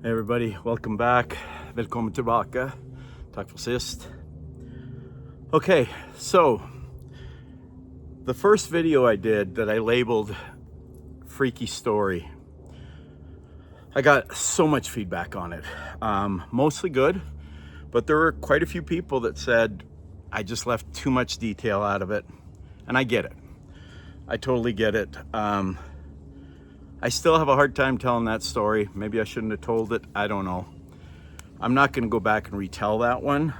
Hey everybody, welcome back. Välkommen tillbaka. Tack för sist. Okay, so the first video I did that I labeled Freaky Story, I got so much feedback on it. Mostly good, but there were quite a few people that said I just left too much detail out of it. And I get it. I totally get it. I still have a hard time telling that story. Maybe I shouldn't have told it. I don't know. I'm not going to go back and retell that one.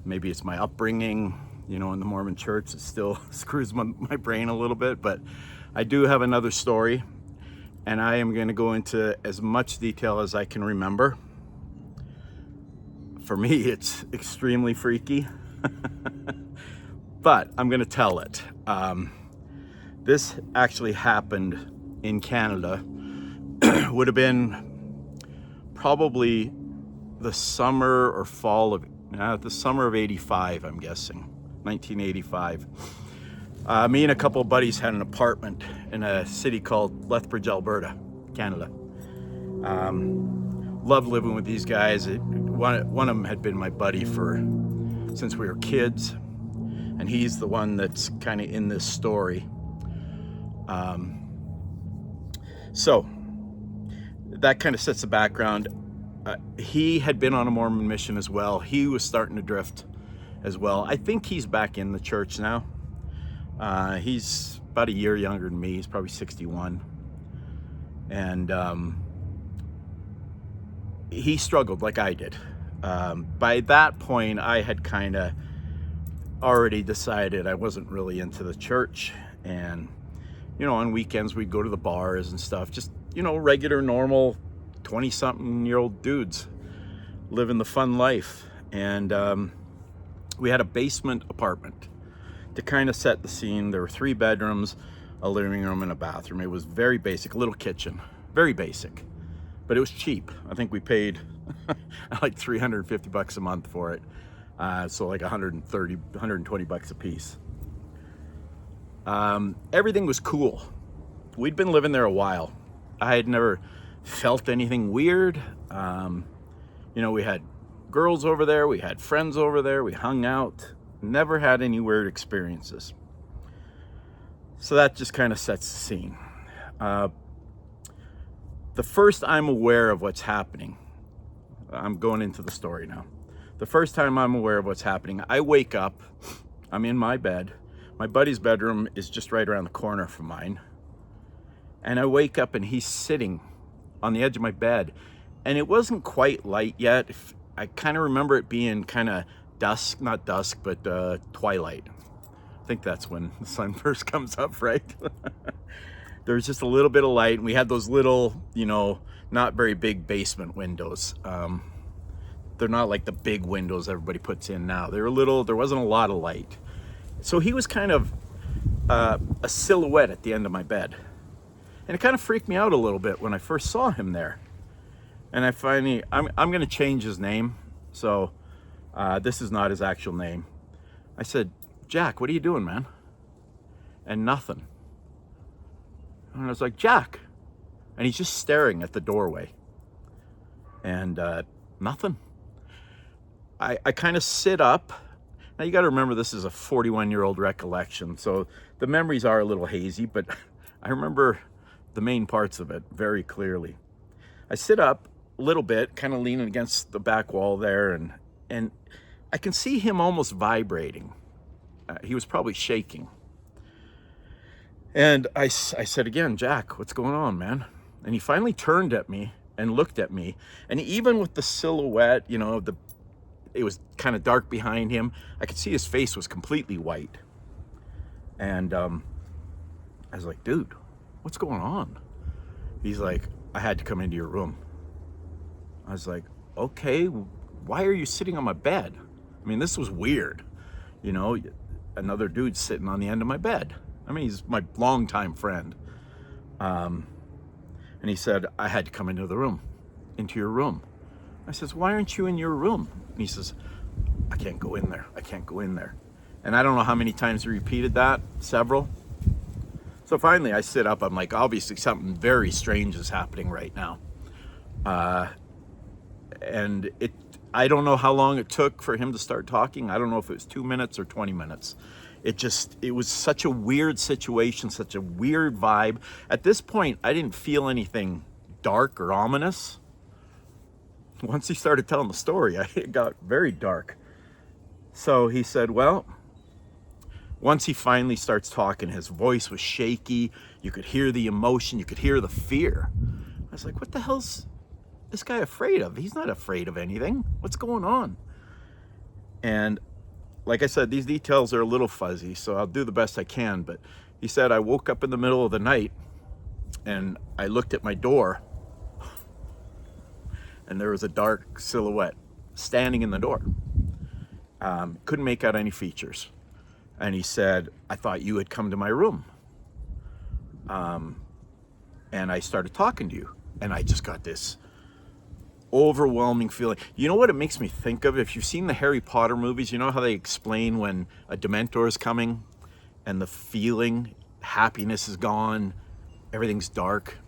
Maybe it's my upbringing, in the Mormon church. It still screws my brain a little bit, but I do have another story, and I am going to go into as much detail as I can remember. For me, it's extremely freaky, but I'm going to tell it. This actually happened in Canada. Would have been probably the summer or fall of the summer of 85, I'm guessing, 1985. Me and a couple of buddies had an apartment in a city called Lethbridge, Alberta, Canada. Loved living with these guys. One of them had been my buddy since we were kids, and he's the one that's kind of in this story. So that kind of sets the background. He had been on a Mormon mission as well. He was starting to drift as well. I think he's back in the church now. He's about a year younger than me. He's probably 61. And he struggled like I did. By that point, I had kind of already decided I wasn't really into the church. And on weekends we'd go to the bars and stuff, just regular normal 20-something-year-old dudes living the fun life. And we had a basement apartment to kind of set the scene. There were 3 bedrooms, a living room, and a bathroom. It was very basic, a little kitchen, very basic, but it was cheap. I think we paid like $350 a month for it, so like 120 bucks a piece. Everything was cool. We'd been living there a while. I had never felt anything weird. We had girls over there, we had friends over there, we hung out, never had any weird experiences. So that just kind of sets the scene. The first I'm aware of what's happening, I'm going into the story now. The first time I'm aware of what's happening, I wake up, I'm in my bed. My buddy's bedroom is just right around the corner from mine. And I wake up and he's sitting on the edge of my bed. And it wasn't quite light yet. I kind of remember it being kind of dusk, not dusk, but twilight. I think that's when the sun first comes up, right? There was just a little bit of light. And we had those little, not very big basement windows. They're not like the big windows everybody puts in now. They were little, there wasn't a lot of light. So he was kind of a silhouette at the end of my bed. And it kind of freaked me out a little bit when I first saw him there. And I finally, I'm going to change his name. So this is not his actual name. I said, "Jack, what are you doing, man?" And nothing. And I was like, "Jack." And he's just staring at the doorway. And nothing. I kind of sit up. Now you got to remember, this is a 41-year-old recollection, so the memories are a little hazy, but I remember the main parts of it very clearly. I sit up a little bit, kind of leaning against the back wall there, and I can see him almost vibrating. He was probably shaking. And I said again, "Jack, what's going on, man?" And he finally turned at me and looked at me, and even with the silhouette, it was kind of dark behind him, I could see his face was completely white. And I was like, "Dude, what's going on?" He's like, "I had to come into your room." I was like, "Okay, why are you sitting on my bed?" I mean, this was weird. Another dude sitting on the end of my bed. I mean, he's my longtime friend. And he said, "I had to come into your room. I says, "Why aren't you in your room?" And he says, "I can't go in there. I can't go in there." And I don't know how many times he repeated that, several. So finally I sit up, I'm like, obviously something very strange is happening right now. And I don't know how long it took for him to start talking. I don't know if it was 2 minutes or 20 minutes. It was such a weird situation, such a weird vibe. At this point, I didn't feel anything dark or ominous. Once he started telling the story, it got very dark. So he said, well, once he finally starts talking, his voice was shaky. You could hear the emotion. You could hear the fear. I was like, what the hell's this guy afraid of? He's not afraid of anything. What's going on? And like I said, these details are a little fuzzy, so I'll do the best I can. But he said, I woke up in the middle of the night and I looked at my door and there was a dark silhouette standing in the door. Couldn't make out any features. And he said, I thought you had come to my room. And I started talking to you. And I just got this overwhelming feeling. You know what it makes me think of? If you've seen the Harry Potter movies, you know how they explain when a Dementor is coming and the feeling, happiness is gone, everything's dark.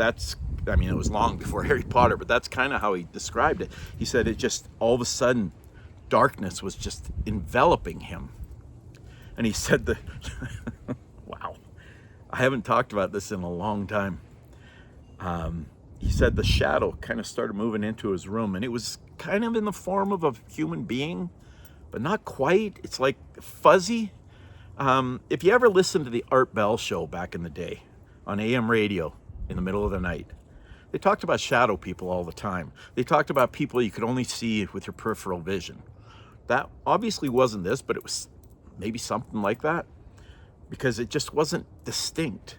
I mean, it was long before Harry Potter, but that's kind of how he described it. He said it just, all of a sudden, darkness was just enveloping him. And he said that, wow, I haven't talked about this in a long time. He said the shadow kind of started moving into his room, and it was kind of in the form of a human being, but not quite. It's like fuzzy. If you ever listened to the Art Bell show back in the day on AM radio in the middle of the night, they talked about shadow people all the time. They talked about people you could only see with your peripheral vision. That obviously wasn't this, but it was maybe something like that, because it just wasn't distinct.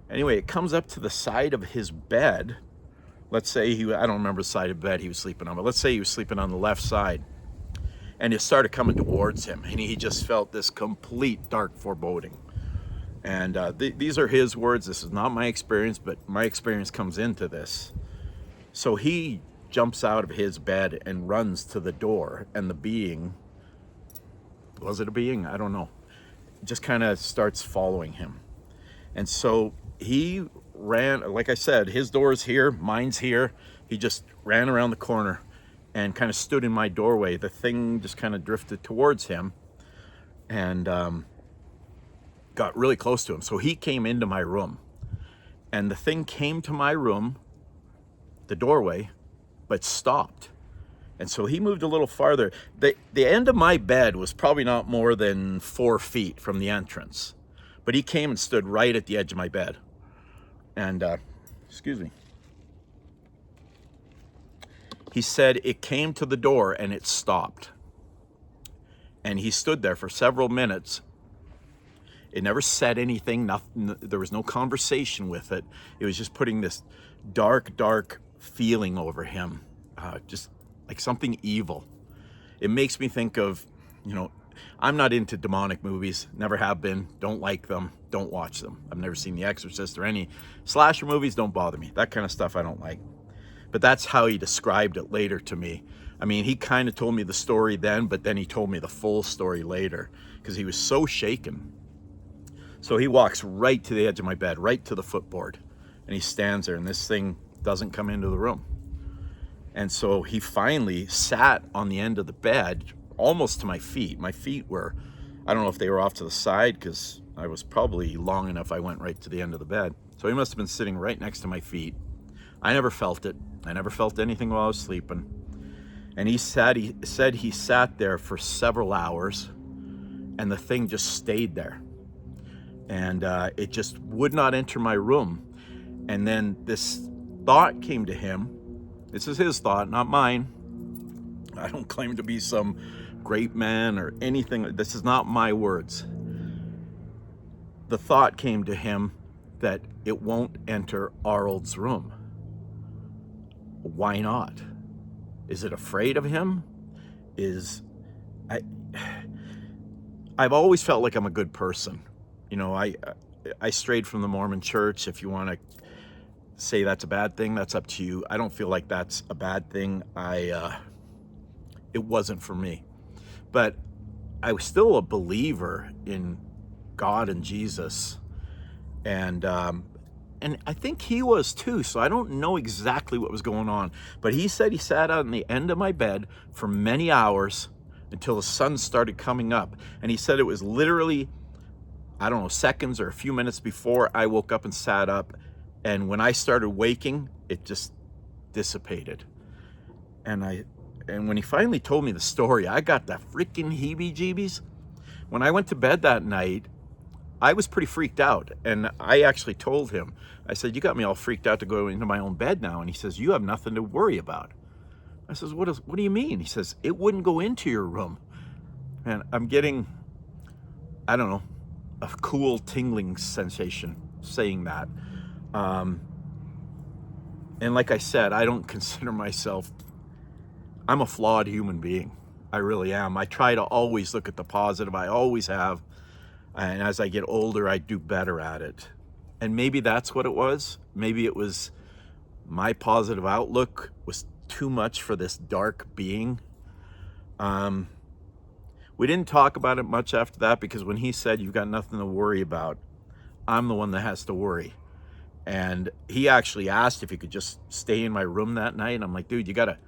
Anyway, it comes up to the side of his bed. Let's say I don't remember the side of the bed he was sleeping on, but let's say he was sleeping on the left side. And it started coming towards him, and he just felt this complete dark foreboding. And these are his words. This is not my experience, but my experience comes into this. So he jumps out of his bed and runs to the door, and the being, was it a being? I don't know. Just kind of starts following him. And so he ran, like I said, his door's here, mine's here. He just ran around the corner and kind of stood in my doorway. The thing just kind of drifted towards him and got really close to him. So he came into my room, and the thing came to my room, the doorway, but stopped. And so he moved a little farther. The end of my bed was probably not more than 4 feet from the entrance, but he came and stood right at the edge of my bed. And, excuse me. He said it came to the door and it stopped. And he stood there for several minutes. It never said anything, nothing, there was no conversation with it. It was just putting this dark, dark feeling over him, just like something evil. It makes me think of, I'm not into demonic movies, never have been, don't like them, don't watch them. I've never seen The Exorcist or any slasher movies, don't bother me. That kind of stuff I don't like. But that's how he described it later to me. I mean, he kind of told me the story then, but then he told me the full story later because he was so shaken. So he walks right to the edge of my bed, right to the footboard, and he stands there, and this thing doesn't come into the room. And so he finally sat on the end of the bed, almost to my feet. My feet were, I don't know if they were off to the side because I was probably long enough I went right to the end of the bed. So he must have been sitting right next to my feet. I never felt it. I never felt anything while I was sleeping. And he said he sat there for several hours, and the thing just stayed there. And it just would not enter my room. And then this thought came to him. This is his thought, not mine. I don't claim to be some great man or anything. This is not my words. The thought came to him that it won't enter Arnold's room. Why not? Is it afraid of him? I've always felt like I'm a good person. I strayed from the Mormon church. If you want to say that's a bad thing, that's up to you. I don't feel like that's a bad thing. It wasn't for me. But I was still a believer in God and Jesus. And and I think he was too, so I don't know exactly what was going on. But he said he sat on the end of my bed for many hours until the sun started coming up. And he said it was literally, I don't know, seconds or a few minutes before I woke up and sat up. And when I started waking, it just dissipated. And when he finally told me the story, I got the freaking heebie-jeebies. When I went to bed that night, I was pretty freaked out. And I actually told him, I said, you got me all freaked out to go into my own bed now. And he says, you have nothing to worry about. I says, what do you mean? He says, it wouldn't go into your room. And I'm getting, I don't know, a cool tingling sensation saying that. And like I said, I don't consider myself, I'm a flawed human being. I really am. I try to always look at the positive. I always have. And as I get older, I do better at it. And maybe that's what it was. Maybe it was my positive outlook was too much for this dark being. We didn't talk about it much after that, because when he said, you've got nothing to worry about, I'm the one that has to worry. And he actually asked if he could just stay in my room that night. And I'm like, dude, you gotta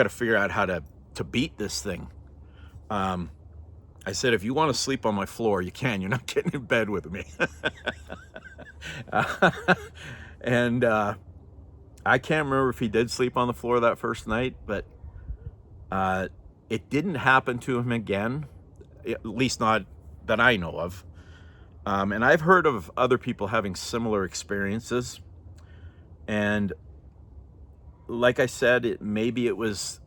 figure out how to beat this thing. I said, if you want to sleep on my floor, you can. You're not getting in bed with me. And I can't remember if he did sleep on the floor that first night, but it didn't happen to him again, at least not that I know of. And I've heard of other people having similar experiences. And like I said, maybe it was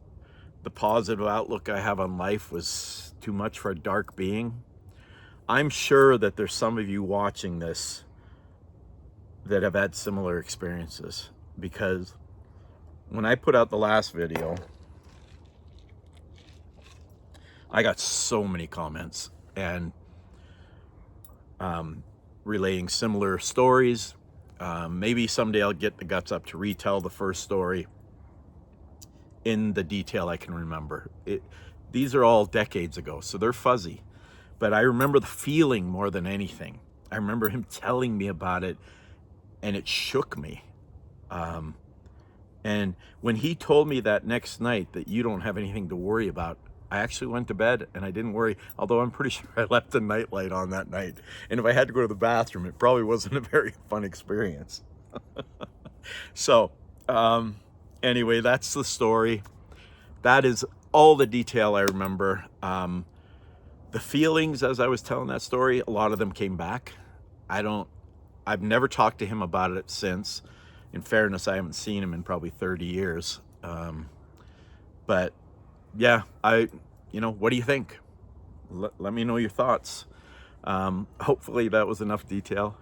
the positive outlook I have on life was too much for a dark being. I'm sure that there's some of you watching this that have had similar experiences, because when I put out the last video, I got so many comments and relaying similar stories. Maybe someday I'll get the guts up to retell the first story in the detail I can remember. These are all decades ago, so they're fuzzy. But I remember the feeling more than anything. I remember him telling me about it, and it shook me. And when he told me that next night that you don't have anything to worry about, I actually went to bed and I didn't worry, although I'm pretty sure I left the nightlight on that night. And if I had to go to the bathroom, it probably wasn't a very fun experience. So, anyway, that's the story. That is all the detail I remember. The feelings as I was telling that story, a lot of them came back. I've never talked to him about it since. In fairness, I haven't seen him in probably 30 years. But yeah, what do you think? Let me know your thoughts. Hopefully that was enough detail.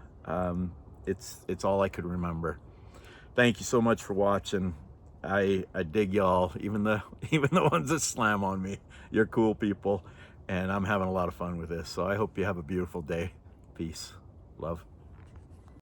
It's all I could remember. Thank you so much for watching. I dig y'all, even the ones that slam on me. You're cool people, and I'm having a lot of fun with this. So I hope you have a beautiful day. Peace. Love.